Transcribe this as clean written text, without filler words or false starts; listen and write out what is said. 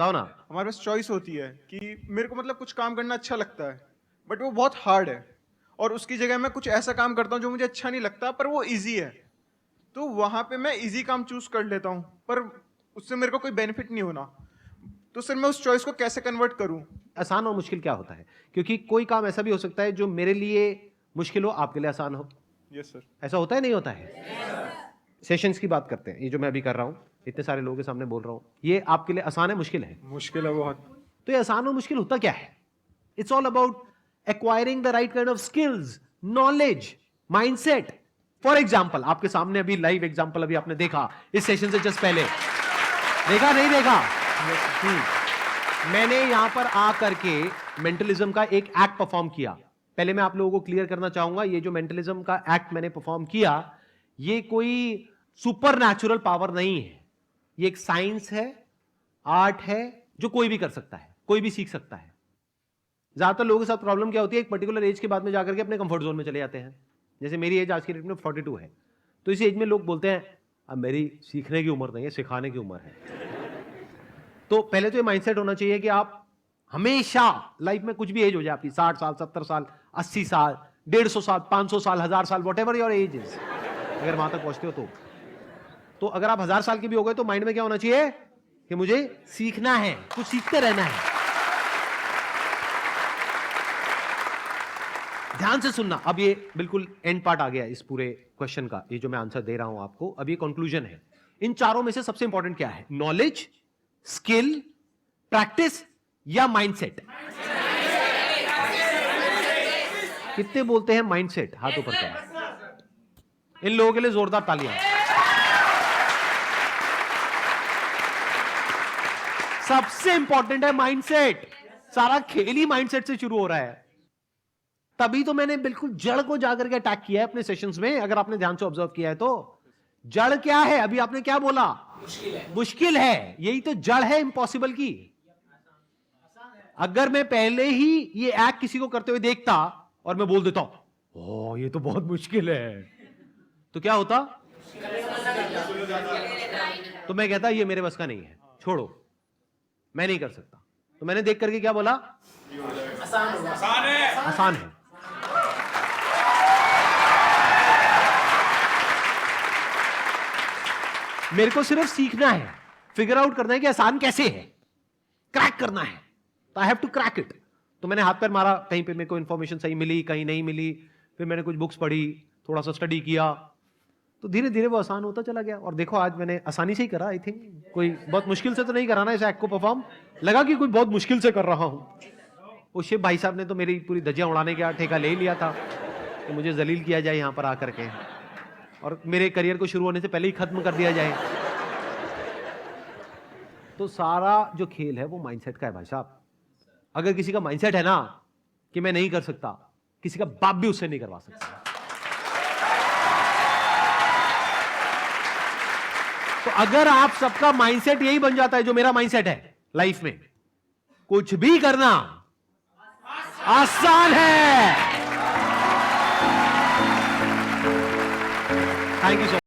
बताओ ना। हमारे पास चॉइस होती है कि मेरे को मतलब कुछ काम करना अच्छा लगता है बट वो बहुत हार्ड है, और उसकी जगह मैं कुछ ऐसा काम करता हूँ जो मुझे अच्छा नहीं लगता पर वो इजी है, तो वहां पे मैं इजी काम चूज कर लेता हूँ, पर उससे मेरे को कोई बेनिफिट नहीं होना। तो सर मैं उस चॉइस को कैसे कन्वर्ट करूँ? आसान और मुश्किल क्या होता है? क्योंकि कोई काम ऐसा भी हो सकता है जो मेरे लिए मुश्किल हो, आपके लिए आसान हो। Yes sir. ऐसा होता है नहीं होता है? सेशंस की बात करते हैं, ये जो मैं अभी कर रहा हूं, इतने सारे लोगों के सामने बोल रहा हूं, ये आपके लिए आसान है मुश्किल है? मुश्किल है बहुत। तो ये आसान और मुश्किल होता क्या है? It's all about acquiring the right kind of skills, knowledge, mindset. For example, आपके सामने अभी लाइव एग्जाम्पल अभी आपने देखा इस सेशन से जस्ट पहले, देखा नहीं देखा? मैंने यहां पर आकर के मेंटलिज्म का एक एक्ट परफॉर्म किया। पहले मैं आप लोगों को क्लियर करना चाहूंगा, ये जो मेंटलिज्म का एक्ट मैंने परफॉर्म किया, ये कोई सुपर नेचुरल पावर नहीं है। ये एक साइंस है, आर्ट है, जो कोई भी कर सकता है, कोई भी सीख सकता है। ज्यादातर लोगों के साथ प्रॉब्लम क्या होती है, एक पर्टिकुलर एज के बाद में जाकर के अपने कंफर्ट जोन में चले जाते हैं। जैसे मेरी एज आज की डेट में 42 है, तो इस एज में लोग बोलते हैं अब मेरी सीखने की उम्र नहीं है, सिखाने की उम्र है। तो पहले तो ये माइंडसेट होना चाहिए कि आप हमेशा लाइफ में कुछ भी एज हो जाए आपकी, 60 साल, 70 साल, 80 साल, 150 साल, 500 साल, 1000 साल, what ever your age is, अगर वहां तक पहुंचते हो तो अगर आप 1000 साल के भी हो गए तो माइंड में क्या होना चाहिए कि मुझे सीखना है, कुछ सीखते रहना है। ध्यान से सुनना, अब ये बिल्कुल एंड पार्ट आ गया इस पूरे क्वेश्चन का, ये जो मैं आंसर दे रहा हूं आपको, अब ये कंक्लूजन है। इन चारों में से सबसे इंपॉर्टेंट क्या है? नॉलेज, स्किल, प्रैक्टिस या माइंडसेट? कितने बोलते हैं माइंडसेट? हाथ ऊपर करें। इन लोगों के लिए जोरदार तालियां। सबसे इंपॉर्टेंट है माइंडसेट। सारा खेल ही माइंडसेट से शुरू हो रहा है। तभी तो मैंने बिल्कुल जड़ को जाकर के अटैक किया है अपने सेशंस में। अगर आपने ध्यान से ऑब्जर्व किया है तो जड़ क्या है? अभी आपने क्या बोला? मुश्किल है। यही तो जड़ है इम्पॉसिबल की। अगर मैं पहले ही ये एक्ट किसी को करते हुए देखता और मैं बोल देता हूं ओह ये तो बहुत मुश्किल है, तो क्या होता? तो मैं कहता ये मेरे बस का नहीं है, छोड़ो, मैं नहीं कर सकता। तो मैंने देख करके क्या बोला? आसान है। आसान है। मेरे को सिर्फ सीखना है, फिगर आउट करना है कि आसान कैसे है, क्रैक करना है। तो I have to crack it. तो मैंने हाथ पैर मारा, कहीं पे मेरे को इंफॉर्मेशन सही मिली, कहीं नहीं मिली, फिर मैंने कुछ बुक्स पढ़ी, थोड़ा सा स्टडी किया, तो धीरे धीरे वो आसान होता चला गया। और देखो आज मैंने आसानी से ही करा। आई थिंक कोई बहुत मुश्किल से तो नहीं करा ना इस एक्ट को परफॉर्म। लगा कि कोई बहुत मुश्किल से कर रहा हूं। वो शिव भाई साहब ने तो मेरी पूरी धज्जियां उड़ाने का ठेका ले लिया था कि मुझे जलील किया जाए यहां पर आकर के, और मेरे करियर को शुरू होने से पहले ही खत्म कर दिया जाए। तो सारा जो खेल है वो माइंडसेट का है भाई साहब। अगर किसी का माइंडसेट है ना कि मैं नहीं कर सकता, किसी का बाप भी उससे नहीं करवा सकता। तो अगर आप सबका माइंडसेट यही बन जाता है जो मेरा माइंडसेट है लाइफ में, कुछ भी करना आसान है। Thank you so much.